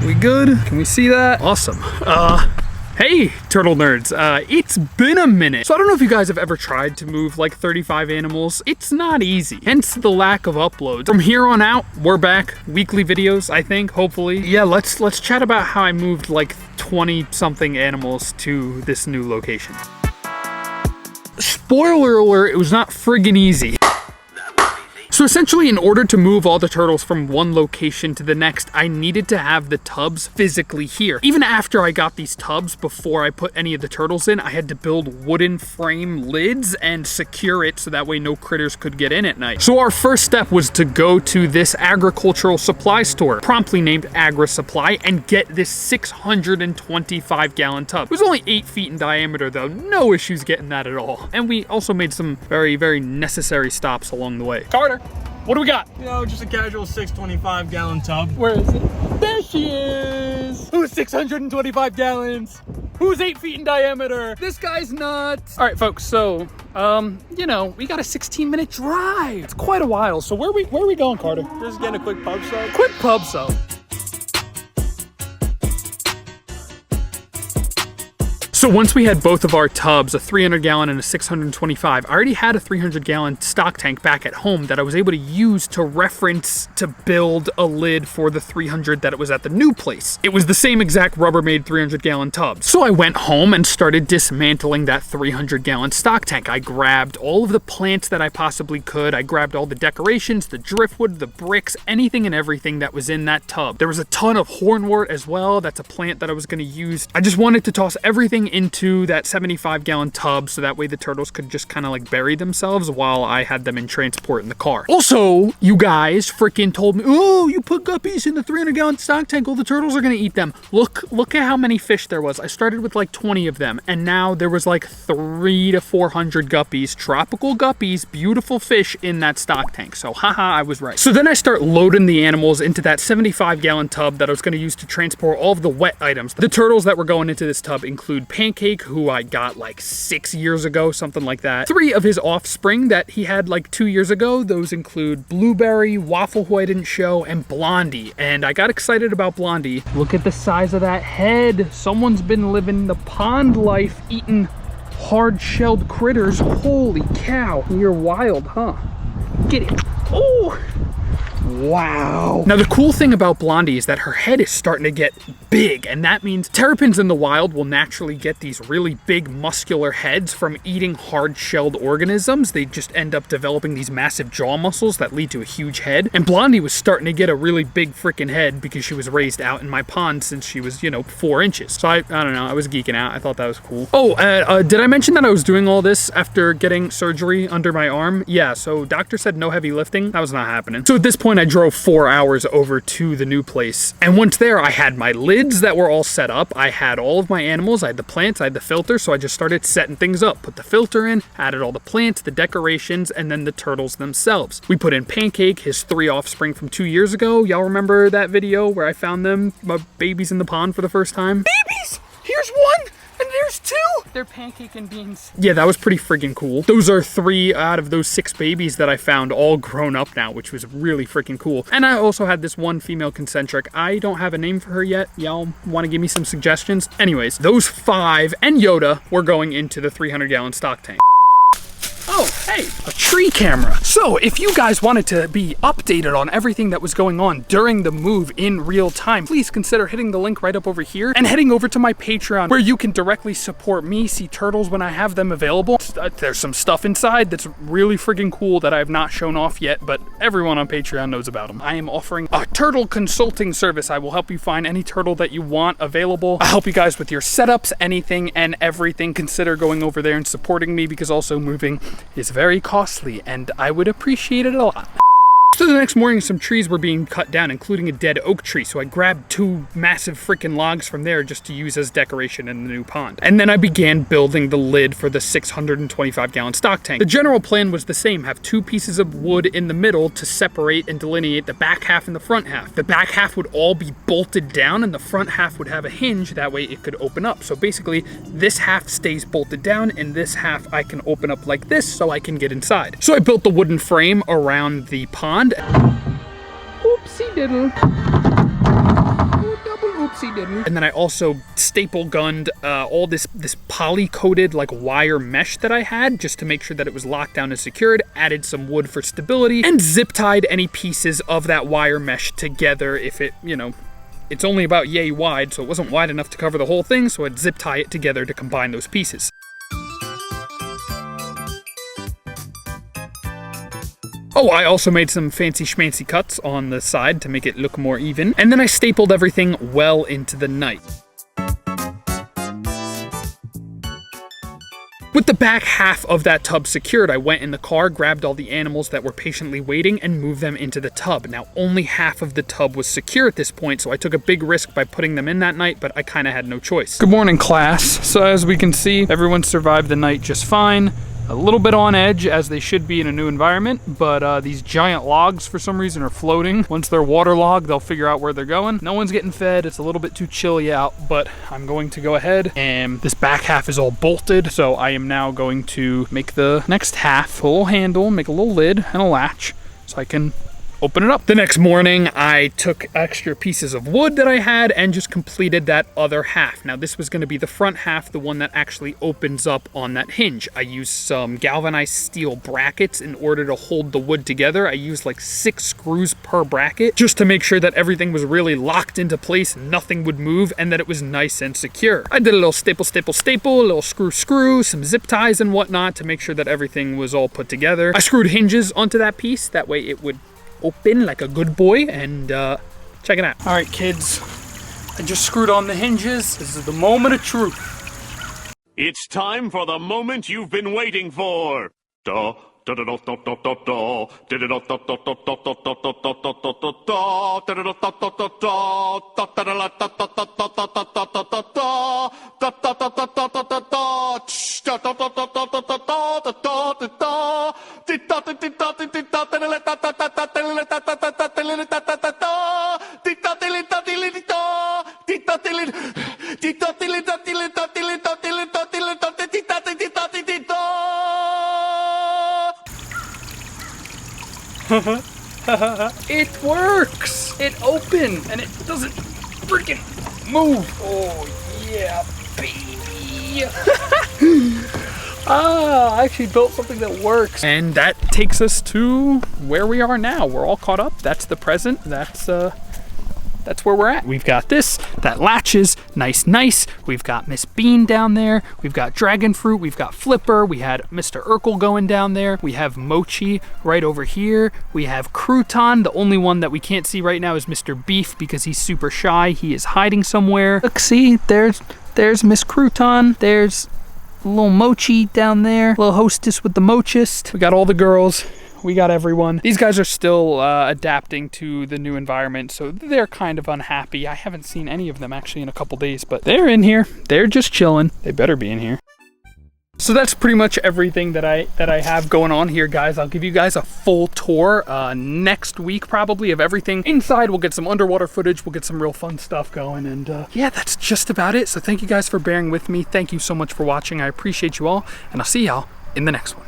We good? Can we see that? Awesome. Hey, turtle nerds, it's been a minute. So I don't know if you guys have ever tried to move like 35 animals. It's not easy, hence the lack of uploads. From here on out, we're back. Weekly videos, I think, hopefully. Yeah, let's chat about how I moved like 20 something animals to this new location. Spoiler alert, it was not friggin' easy. So essentially, in order to move all the turtles from one location to the next, I needed to have the tubs physically here. Even after I got these tubs, before I put any of the turtles in, I had to build wooden frame lids and secure it so that way no critters could get in at night. So our first step was to go to this agricultural supply store, promptly named Agri Supply, and get this 625 gallon tub. It was only 8 feet in diameter though, no issues getting that at all. And we also made some very, very necessary stops along the way. Carter, what do we got? You know, just a casual 625 gallon tub. Where is it? There she is! Who's 625 gallons? Who's 8 feet in diameter? This guy's nuts! All right, folks, so, you know, we got a 16-minute drive. It's quite a while, so where are we going, Carter? Just getting a quick pub sub. Quick pub sub. So once we had both of our tubs, a 300 gallon and a 625, I already had a 300 gallon stock tank back at home that I was able to use to reference to build a lid for the 300 that it was at the new place. It was the same exact Rubbermaid 300 gallon tub. So I went home and started dismantling that 300 gallon stock tank. I grabbed all of the plants that I possibly could. I grabbed all the decorations, the driftwood, the bricks, anything and everything that was in that tub. There was a ton of hornwort as well. That's a plant that I was gonna use. I just wanted to toss everything into that 75 gallon tub so that way the turtles could just kind of like bury themselves while I had them in transport in the car. Also, you guys freaking told me, oh, you put guppies in the 300 gallon stock tank, all the turtles are gonna eat them. Look at how many fish there was. I started with like 20 of them and now there was like 300 to 400 guppies, tropical guppies, beautiful fish in that stock tank. So haha, I was right. So then I start loading the animals into that 75 gallon tub that I was gonna use to transport all of the wet items. The turtles that were going into this tub include Pancake, who I got like 6 years ago, something like that. 3 of his offspring that he had like 2 years ago. Those include Blueberry, Waffle, who I didn't show, and Blondie. And I got excited about Blondie. Look at the size of that head. Someone's been living the pond life, eating hard-shelled critters. Holy cow. You're wild, huh? Get it. Oh! Wow. Now the cool thing about Blondie is that her head is starting to get big, and that means terrapins in the wild will naturally get these really big muscular heads from eating hard-shelled organisms. They just end up developing these massive jaw muscles that lead to a huge head. And Blondie was starting to get a really big freaking head because she was raised out in my pond since she was, you know, 4 inches. So I don't know, I was geeking out. I thought that was cool. Oh, did I mention that I was doing all this after getting surgery under my arm? Yeah, so doctor said no heavy lifting. That was not happening. So at this point, I drove 4 hours over to the new place. And once there, I had my lids that were all set up. I had all of my animals. I had the plants, I had the filter. So I just started setting things up. Put the filter in, added all the plants, the decorations, and then the turtles themselves. We put in Pancake, his 3 offspring from 2 years ago. Y'all remember that video where I found them, my babies in the pond for the first time? Babies! Here's one! And there's 2! They're Pancake and Beans. Yeah, that was pretty freaking cool. Those are 3 out of those 6 babies that I found all grown up now, which was really freaking cool. And I also had this one female concentric. I don't have a name for her yet. Y'all want to give me some suggestions? Anyways, those 5 and Yoda were going into the 300 gallon stock tank. Oh, hey, a tree camera. So if you guys wanted to be updated on everything that was going on during the move in real time, please consider hitting the link right up over here and heading over to my Patreon where you can directly support me, see turtles when I have them available. There's some stuff inside that's really freaking cool that I have not shown off yet, but everyone on Patreon knows about them. I am offering a turtle consulting service. I will help you find any turtle that you want available. I'll help you guys with your setups, anything and everything. Consider going over there and supporting me because also moving is very costly and I would appreciate it a lot. So the next morning, some trees were being cut down, including a dead oak tree. So I grabbed 2 massive freaking logs from there just to use as decoration in the new pond. And then I began building the lid for the 625 gallon stock tank. The general plan was the same, have 2 pieces of wood in the middle to separate and delineate the back half and the front half. The back half would all be bolted down and the front half would have a hinge, that way it could open up. So basically, this half stays bolted down and this half I can open up like this so I can get inside. So I built the wooden frame around the pond. Oopsie diddle. Ooh, double didn't we? And then I also staple gunned all this poly coated like wire mesh that I had just to make sure that it was locked down and secured, added some wood for stability, and zip tied any pieces of that wire mesh together if it, you know, it's only about yay wide, so it wasn't wide enough to cover the whole thing, so I'd zip tie it together to combine those pieces. Oh, I also made some fancy schmancy cuts on the side to make it look more even, and then I stapled everything well into the night. With the back half of that tub secured, I went in the car, grabbed all the animals that were patiently waiting, and moved them into the tub. Now, only half of the tub was secure at this point, so I took a big risk by putting them in that night, but I kind of had no choice. Good morning, class. So as we can see, everyone survived the night just fine. A little bit on edge, as they should be in a new environment, but these giant logs for some reason are floating. Once they're waterlogged, they'll figure out where they're going. No one's getting fed. It's a little bit too chilly out, but I'm going to go ahead, and this back half is all bolted, so I am now going to make the next half a little handle, make a little lid and a latch so I can open it up. The next morning, I took extra pieces of wood that I had and just completed that other half. Now, this was going to be the front half, the one that actually opens up on that hinge. I used some galvanized steel brackets in order to hold the wood together. I used like 6 screws per bracket just to make sure that everything was really locked into place, nothing would move, and that it was nice and secure. I did a little staple, a little screw, some zip ties and whatnot to make sure that everything was all put together. I screwed hinges onto that piece, that way it would open like a good boy, and check it out. All right, kids, I just screwed on the hinges. This is the moment of truth. It's time for the moment you've been waiting for. It works! It opened and it doesn't freaking move. Oh yeah, baby! I actually built something that works. And that takes us to where we are now. We're all caught up. That's the present. That's where we're at. We've got this, that latches, nice. We've got Miss Bean down there. We've got Dragon Fruit. We've got Flipper. We had Mr. Urkel going down there. We have Mochi right over here. We have Crouton. The only one that we can't see right now is Mr. Beef because he's super shy. He is hiding somewhere. Look, see, there's Miss Crouton. There's little Mochi down there. Little hostess with the mochist. We got all the girls. We got everyone. These guys are still adapting to the new environment, so they're kind of unhappy. I haven't seen any of them actually in a couple days, but they're in here. They're just chilling. They better be in here. So that's pretty much everything that I have going on here, guys. I'll give you guys a full tour next week probably of everything inside. We'll get some underwater footage. We'll get some real fun stuff going, and yeah, that's just about it. So thank you guys for bearing with me. Thank you so much for watching. I appreciate you all, and I'll see y'all in the next one.